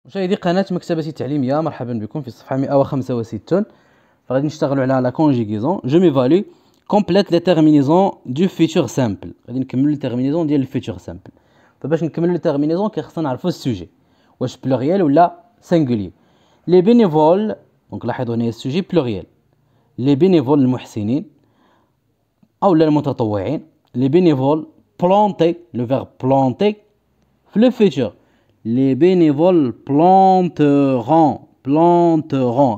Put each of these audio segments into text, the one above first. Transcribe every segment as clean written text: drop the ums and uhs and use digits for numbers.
مشاهدي قناة مكتبة التعليمية، مرحبا بكم في الصفحة 165. فغادي نشتغلوا على لا كونجيغيزون. جو ميفالي كومبليت لي تيرمينيزون دو فيتور سامبل. غادي نكملوا لي تيرمينيزون ديال الفيتور سامبل. فباش نكملوا لي تيرمينيزون كيخصنا نعرفوا السوجي واش بلوريال ولا سينغولير. لي بينيفول، دونك لاحظوا هنا السوجي بلوريال. لي بينيفول المحسنين او المتطوعين. لي بينيفول بلانتي، لو فيرب بلانتي في لو فيتور. Les bénévoles planteront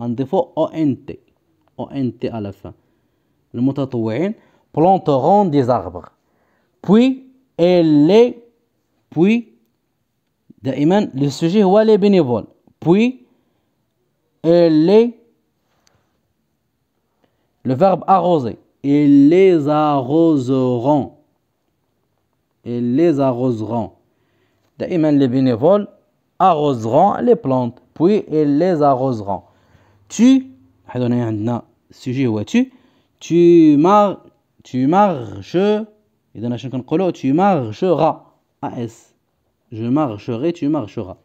un défaut ONT à la fin. المتطوعين planteront des arbres. Puis دائما le sujet هو les bénévoles. Puis le verbe arroser. Ils les arroseront. دائما les bénévoles arroseront les plantes, puis ils les arroseront. Tu عندنا السوجي هو tu marches. إذا شنو كنقولوا؟ tu marcheras. AS. Je marcherai, tu marcheras.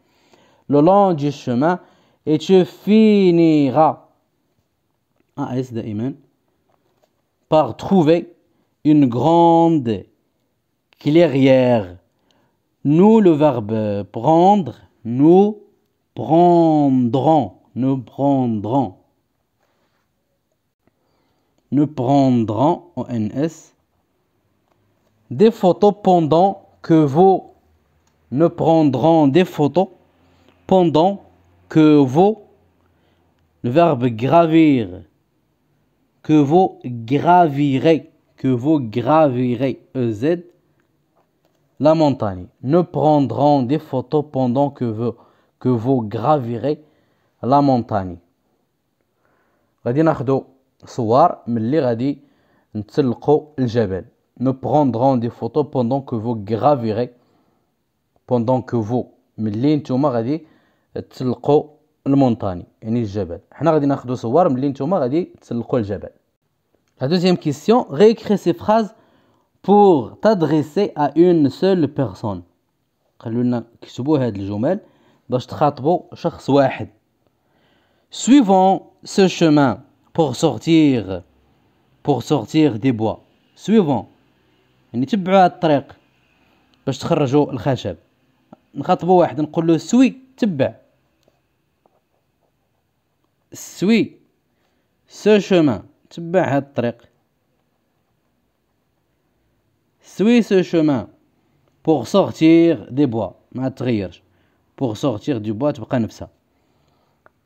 Le long du chemin et tu finiras. AS دائما. Par trouver une grande clairière. Nous, le verbe prendre, nous prendrons. Nous prendrons, ONS, des photos pendant que vous. Nous prendrons des photos pendant que vous. Le verbe gravir, que vous gravirez. EZ. La montagne. Nous prendrons des photos pendant que vous gravirez la montagne. غادي ناخدو صور ملي غادي نتسلقوا الجبل. Nous prendrons des photos pendant que vous gravirez. ملي نتوما غادي تسلقوا المونتاني يعني الجبل. حنا غادي ناخدو صور ملي نتوما غادي تسلقوا الجبل. La deuxième question, réécris ces phrases pour t'adresser à une seule personne. قالوا لنا كتبوا هاد الجمل باش تخاطبوا شخص واحد. Suivons ce chemin pour sortir des bois. Suivons يعني تبعوا هاد الطريق باش تخرجوا الخشب. نخاطبوا واحد نقول له سوي، تبع. سوي ce chemin، تبع هاد الطريق. Suis ce chemin pour sortir des bois. ما تغيرش. Pour sortir du bois تبقى نفسها.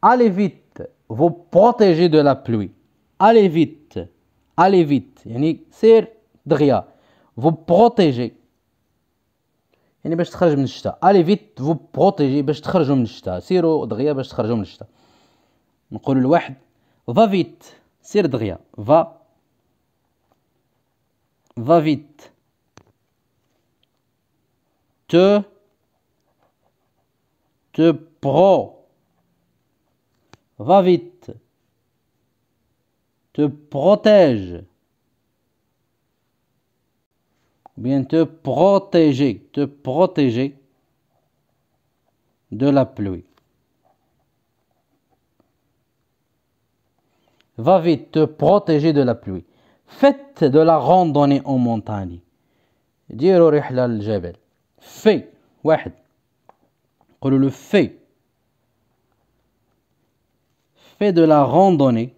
Allez vite, vous protégez de la pluie. Allez vite يعني سير دغيا. Vous protégez يعني باش تخرج من الشتاء. Allez vite, vous protégez باش تخرجوا من الشتاء. سيروا دغيا باش تخرجوا من الشتاء. نقولوا لواحد va vite، سير دغيا. va vite. Te va vite. Te protège. Ou bien te protéger de la pluie. Va vite, te protéger de la pluie. Faites de la randonnée en montagne. ديروا رحلة للجبل. Fais واحد. قولوا له fais. Fais de la randonnée.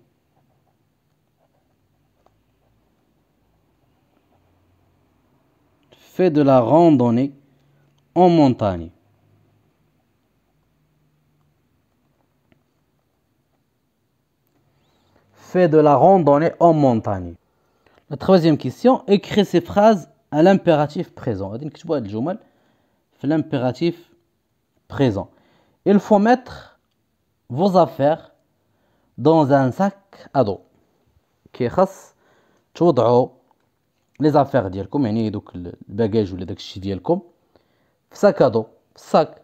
Fais de la randonnée en montagne. Fais de la randonnée en montagne. La troisième question, écris ces phrases à l'impératif présent. غادي نكتبوا هاد الجمل في l'impératif présent. Il faut mettre vos affaires dans un sac à dos. كيخص توضعوا لي زافير ديالكم يعني دوك الباجاج ولا داكشي ديالكم في ساك ادو، في الساك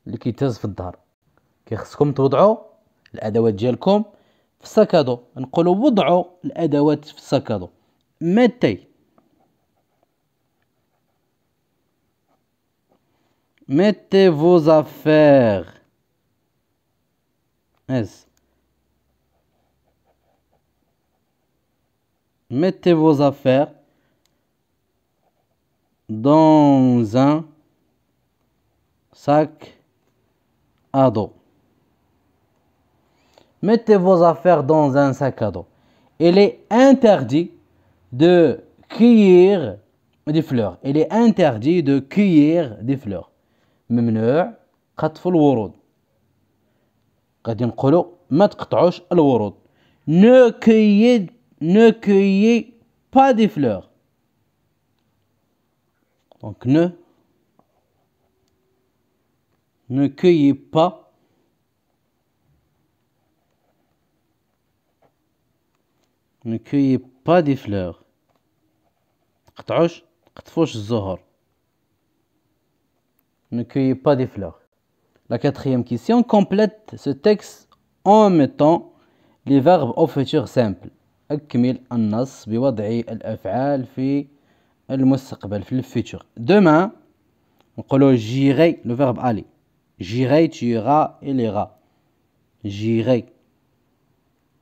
اللي كيتهز في الدار. كيخصكم توضعوا الادوات ديالكم في الساك ادو. نقولوا وضعوا الادوات في الساك ادو. Mettez vos affaires S. Mettez vos affaires dans un sac à dos. Mettez vos affaires dans un sac à dos. Il est interdit de cueillir des fleurs. Il est interdit de cueillir des fleurs. ممنوع قطف الورود. غادي نقولوا ما تقطعوش الورود. Ne cueillez pas des fleurs. Donc ne cueillez pas des fleurs. تقطفوش الزهر. Ne cueillez pas des fleurs. La quatrième question, complète ce texte en mettant les verbes au futur simple. أكمل النص بوضع الأفعال في المستقبل في الفيتور. Demain, نقولوا j'irai, le verbe aller. J'irai, tu iras, il ira. J'irai.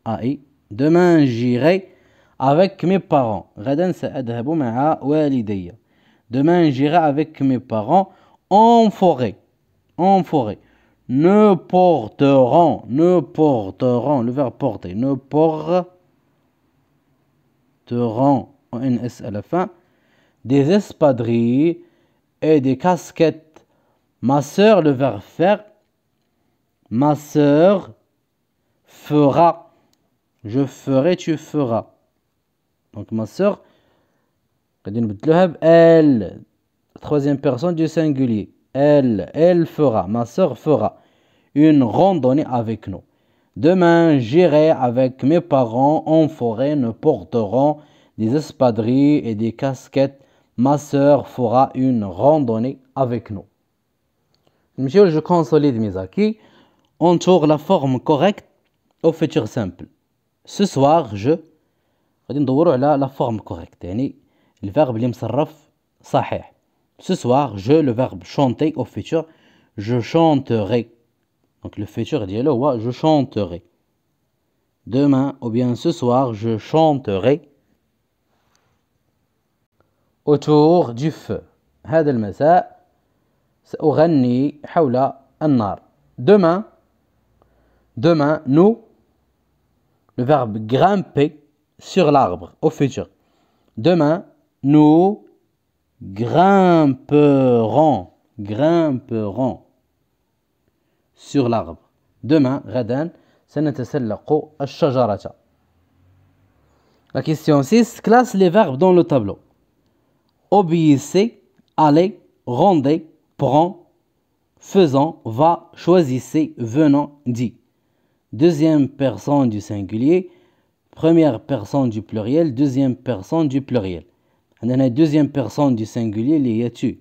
AI. Demain, j'irai avec mes parents. غدا سأذهب مع والدي. Demain, j'irai avec mes parents en forêt. En forêt. Ne porteront, le verbe porter, ne porteront, ONS à la fin, des espadrilles et des casquettes. Ma sœur, le verbe faire, ma sœur fera, je ferai, tu feras. Donc ma sœur, elle, troisième personne du singulier. Elle fera, ma sœur fera une randonnée avec nous. Demain, j'irai avec mes parents en forêt, nous porterons des espadrilles et des casquettes. Ma sœur fera une randonnée avec nous. Monsieur, je consolide mes acquis. On trouve la forme correcte au futur simple. Ce soir, je غادي ندوروا على la forme correcte. يعني الفيرب اللي مصرف صحيح. Ce soir, je, le verbe chanter au futur, je chanterai. Donc le futur ديالو هو je chanterai. Demain ou bien ce soir, je chanterai autour du feu. هذا المساء سأغني حول النار. Demain, nous, le verbe grimper sur l'arbre au futur. Demain, nous grimperons sur l'arbre. Demain, غدا سنتسلق الشجرة. La question 6, classe les verbes dans le tableau. Obéissez, allez, rendez, prends, faisant, va, choisissez, venant, dit. Deuxième personne du singulier, première personne du pluriel, deuxième personne du pluriel. عندنا deuxième personne du singulier اللي هي tu.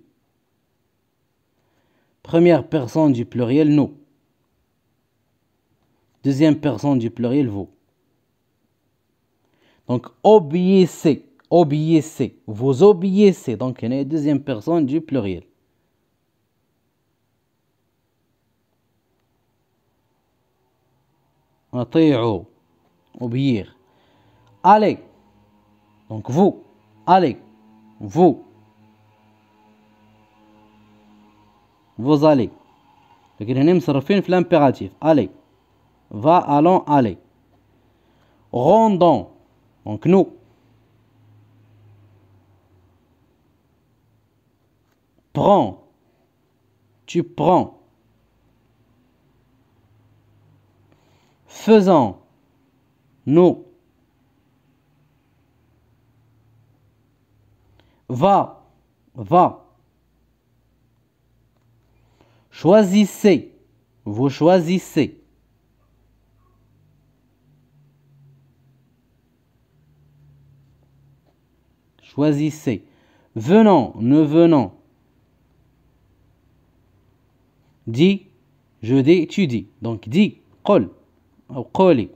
Première personne du pluriel nous. Deuxième personne du pluriel vous. Donc obéissez, vous obéissez. Donc il y a deuxième personne du pluriel. أطيعوا, obéir. Allez. Donc vous, allez, vous. Vous allez. لكن هنا مصرفين في l'impératif. Allez. Va, allons, allez. Rendons. Donc nous. Prends. Tu prends. Faisons. Nous. Va. Choisissez. Vous choisissez. Choisissez. Venons, nous venons. Dis, je dis, tu dis. Donc dis, قل ou قولي.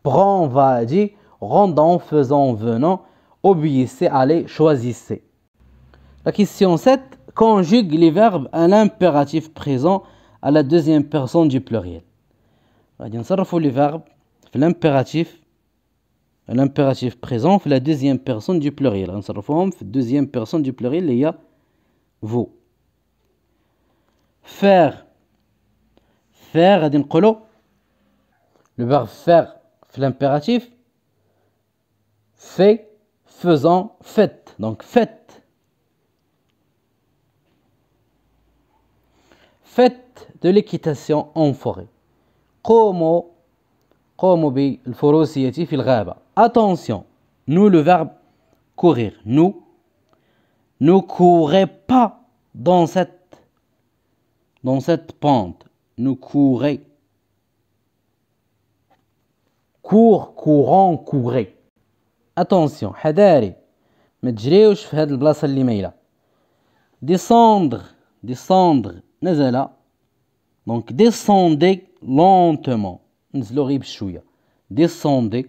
Prends, va, dis, rendons, faisons, venons, obéissez, allez, choisissez. La question 7, conjugue les verbes à l'impératif présent à la deuxième personne du pluriel. غادي نصرفوا لي فيرب في l'impératif présent في la deuxième personne du pluriel. غنصرفوهم في deuxième personne du pluriel اللي هي vous. faire غادي نقولوا le verbe faire في l'impératif fait, faisant, faites. Donc faites. Faites de l'équitation en forêt. قوموا بالفروسية في الغابة. Attention, nous le verbe courir. Nous ne courez pas dans cette pente. Nous courez. courons, courez. Attention, حذاري ما تجريوش في هاد البلاصة اللي مايلة. descendre نزل. Donc descendez lentement. نزلوا غير بشوية. descendez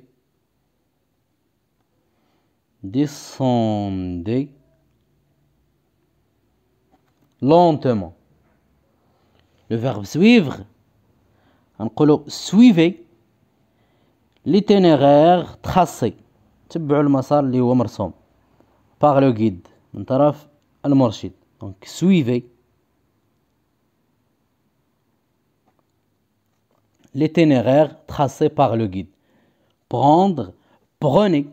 lentement. Le verbe suivre غنقولوا suivez l'itinéraire tracé. تبعوا المسار اللي هو مرسوم par le guide من طرف المرشد. Donc suivez l'itinéraire tracé par le guide. Prendre, prenez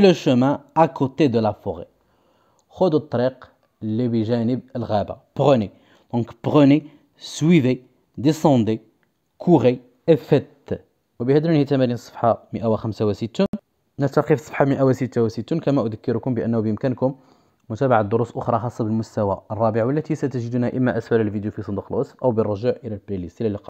le chemin à côté de la forêt. خذوا الطريق اللي بجانب الغابة. Prenez. Donc prenez, suivez, descendez, courez et faites. وبهذا ننهي تمارين الصفحة 165. نلتقي في الصفحة 166. كما أذكركم بأنه بإمكانكم متابعة دروس أخرى خاصة بالمستوى الرابع والتي ستجدونها إما أسفل الفيديو في صندوق الوصف أو بالرجوع إلى البلاي ليست. إلى اللقاء.